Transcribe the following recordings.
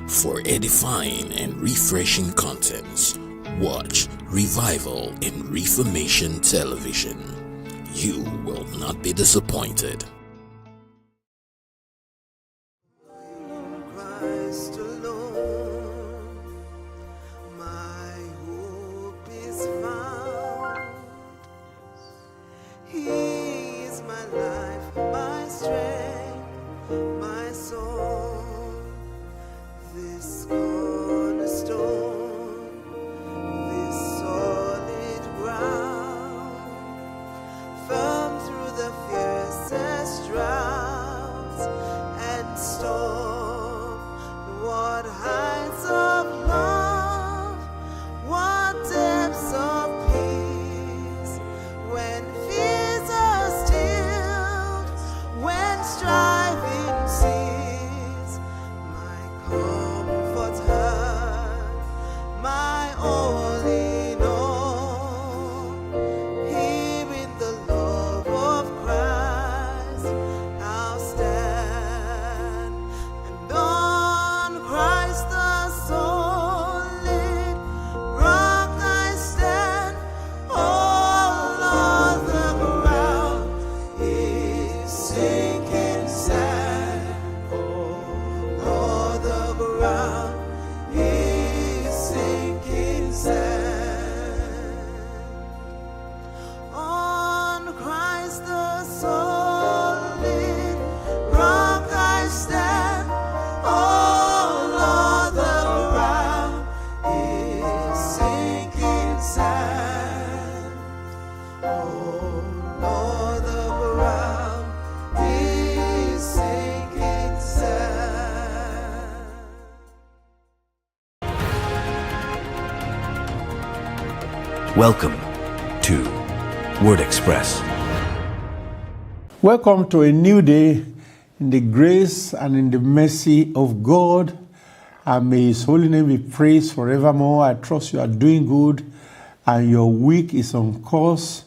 For edifying and refreshing contents, watch Revival in Reformation Television. You will not be disappointed. Christ alone, my hope is found. He is my life, my strength, my soul. This cornerstone, this solid ground, firm through the fiercest droughts and storm. What heights of love, what depths of peace, when fears are stilled, when striving cease, my comforter, my all in all. Here in the love of Christ I'll stand, and on Christ the solid rock I stand. All other ground is sinking sand. All other ground is sinking sand. On Christ the solid rock I stand. All other ground is sinking sand. All other ground is sinking sand. Welcome to Word Express. Welcome to a new day in the grace and in the mercy of God. And may His holy name be praised forevermore. I trust you are doing good and your week is on course.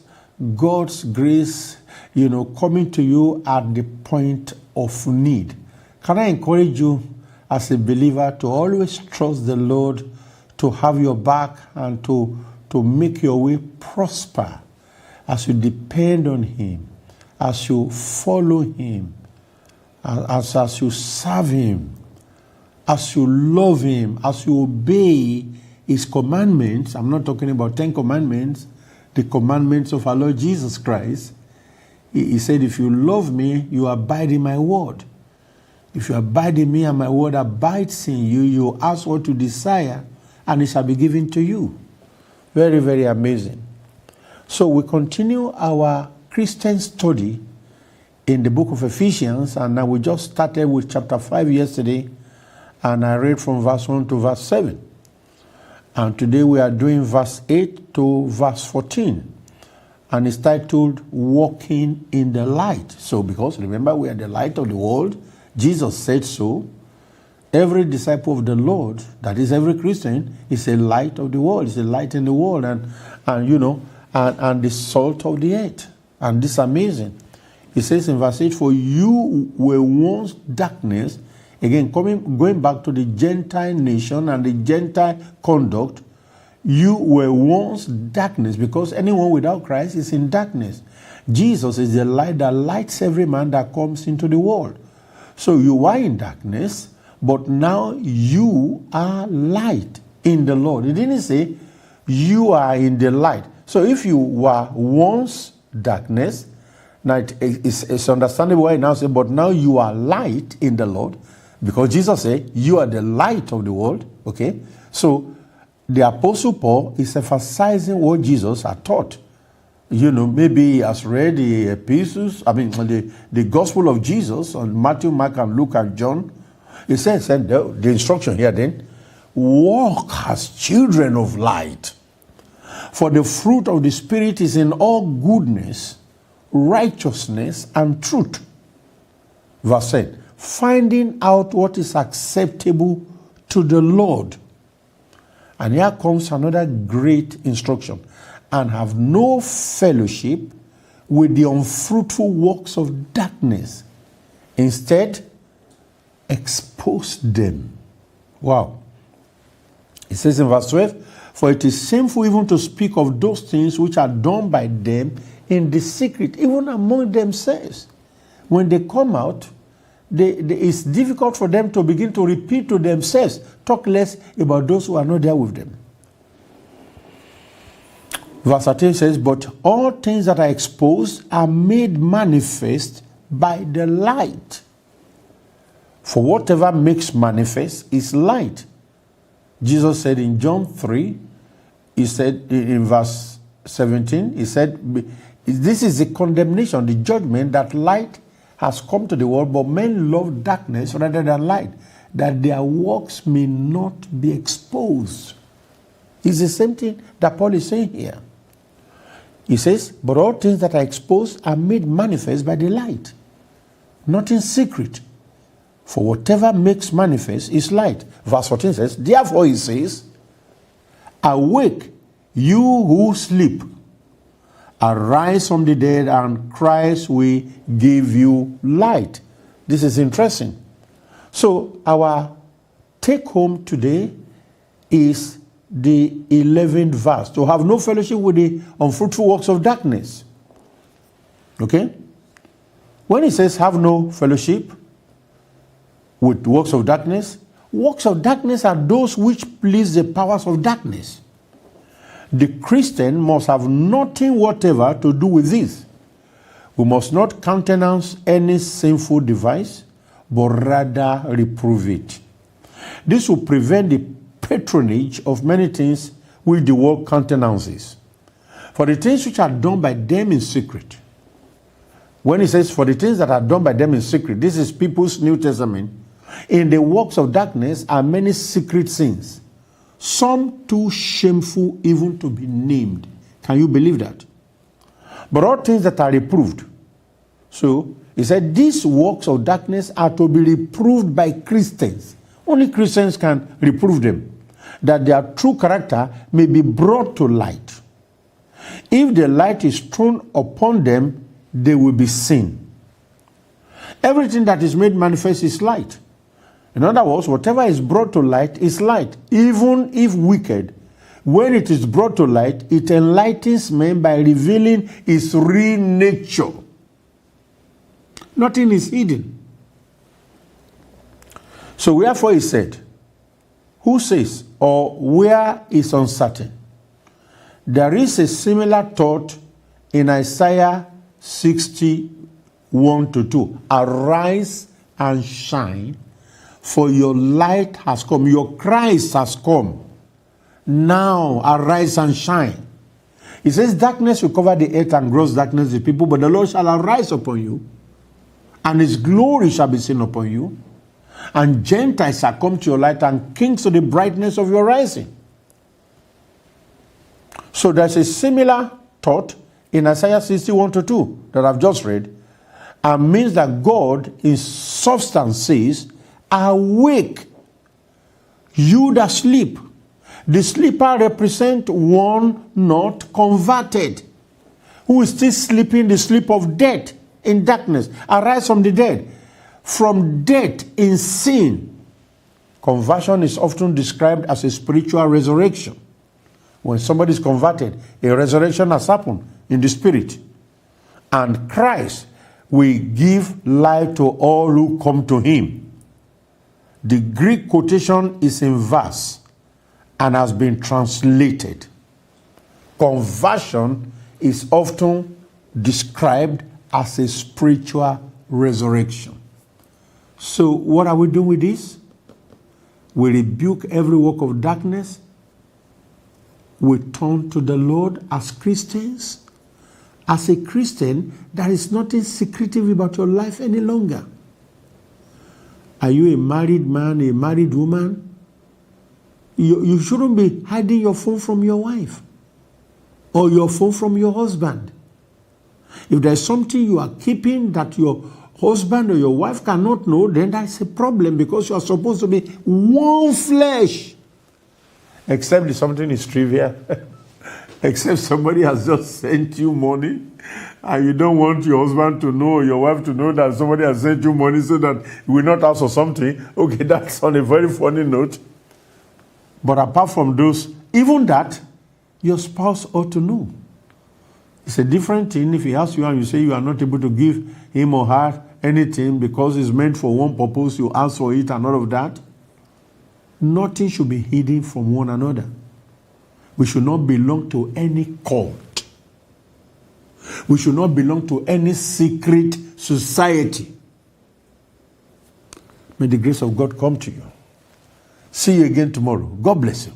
God's grace, coming to you at the point of need. Can I encourage you as a believer to always trust the Lord, to have your back and to make your way prosper as you depend on Him, as you follow Him, as you serve Him, as you love Him, as you obey His commandments. I'm not talking about 10 commandments, the commandments of our Lord Jesus Christ. He said, if you love me, you abide in my word. If you abide in me and my word abides in you, you ask what you desire and it shall be given to you. Very, very amazing. So we continue our Christian study in the book of Ephesians, and now we just started with chapter 5 yesterday, and I read from verse 1 to verse 7. And today we are doing verse 8 to verse 14, and it's titled Walking in the Light. So because remember, we are the light of the world, Jesus said so. Every disciple of the Lord, that is every Christian, is a light of the world. It's a light in the world, and the salt of the earth. And this is amazing. It says in verse 8, for you were once darkness. Again, going back to the Gentile nation and the Gentile conduct, you were once darkness, because anyone without Christ is in darkness. Jesus is the light that lights every man that comes into the world. So you are in darkness, but now you are light in the Lord. It didn't say you are in the light. So if you were once darkness, now it's understandable why now say, but now you are light in the Lord, because Jesus said you are the light of the world. Okay, so the Apostle Paul is emphasizing what Jesus had taught. Maybe he has read the epistles, the Gospel of Jesus on Matthew, Mark, and Luke, and John. It says, and the instruction here then, walk as children of light. For the fruit of the Spirit is in all goodness, righteousness, and truth. Verse 10, finding out what is acceptable to the Lord. And here comes another great instruction. And have no fellowship with the unfruitful works of darkness. Instead, expose them. Wow. It says in verse 12, for it is shameful even to speak of those things which are done by them in the secret, even among themselves. When they come out, it's difficult for them to begin to repeat to themselves, talk less about those who are not there with them. Verse 13 says, but all things that are exposed are made manifest by the light. For whatever makes manifest is light. Jesus said in John 3, he said in verse 17, he said, this is the condemnation, the judgment, that light has come to the world, but men love darkness rather than light, that their works may not be exposed. It's the same thing that Paul is saying here. He says, but all things that are exposed are made manifest by the light, not in secret. For whatever makes manifest is light. Verse 14 says, therefore he says, awake, you who sleep, arise from the dead, and Christ will give you light. This is interesting. So our take home today is the 11th verse, to have no fellowship with the unfruitful works of darkness. Okay? When he says have no fellowship with works of darkness are those which please the powers of darkness. The Christian must have nothing whatever to do with this. We must not countenance any sinful device, but rather reprove it. This will prevent the patronage of many things which the world countenances. For the things which are done by them in secret. When he says for the things that are done by them in secret, this is people's New Testament. In the works of darkness are many secret sins, some too shameful even to be named. Can you believe that? But all things that are reproved. So he said these works of darkness are to be reproved by Christians. Only Christians can reprove them, that their true character may be brought to light. If the light is thrown upon them, they will be seen. Everything that is made manifest is light. In other words, whatever is brought to light is light, even if wicked. When it is brought to light, it enlightens men by revealing its real nature. Nothing is hidden. So wherefore he said, who says, or where is uncertain? There is a similar thought in Isaiah 61:2. Arise and shine, for your light has come, your Christ has come. Now arise and shine. It says darkness will cover the earth and gross darkness the people, but the Lord shall arise upon you, and his glory shall be seen upon you. And Gentiles shall come to your light, and kings to the brightness of your rising. So there's a similar thought in Isaiah 61:2 that I've just read, and means that God in substance says, awake, you that sleep. The sleeper represents one not converted, who is still sleeping the sleep of death in darkness. Arise from the dead, from death in sin. Conversion is often described as a spiritual resurrection. When somebody is converted, a resurrection has happened in the spirit. And Christ will give life to all who come to him. The Greek quotation is in verse and has been translated. Conversion is often described as a spiritual resurrection. So what are we doing with this? We rebuke every work of darkness. We turn to the Lord as Christians. As a Christian, there is nothing secretive about your life any longer. Are you a married man, a married woman? You shouldn't be hiding your phone from your wife or your phone from your husband. If there's something you are keeping that your husband or your wife cannot know, then that's a problem, because you are supposed to be one flesh. Except if something is trivial. Except somebody has just sent you money and you don't want your husband to know or your wife to know that somebody has sent you money so that you will not ask for something. Okay, that's on a very funny note. But apart from those, even that, your spouse ought to know. It's a different thing if he asks you and you say you are not able to give him or her anything because it's meant for one purpose, you ask for it and all of that. Nothing should be hidden from one another. We should not belong to any cult. We should not belong to any secret society. May the grace of God come to you. See you again tomorrow. God bless you.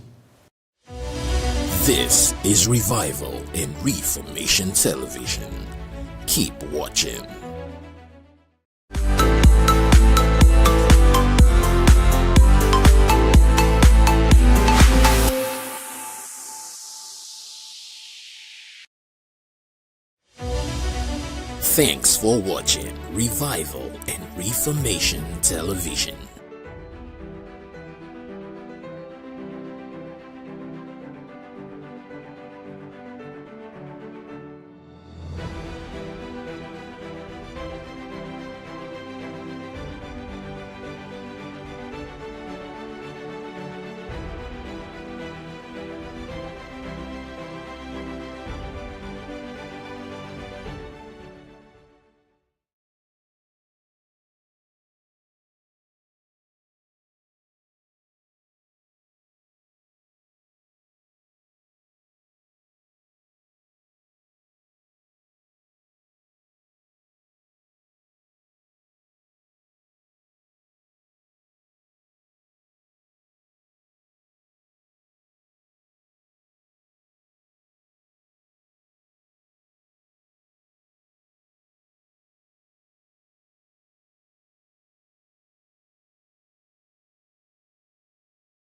This is Revival in Reformation Television. Keep watching. Thanks for watching Revival in Reformation Television.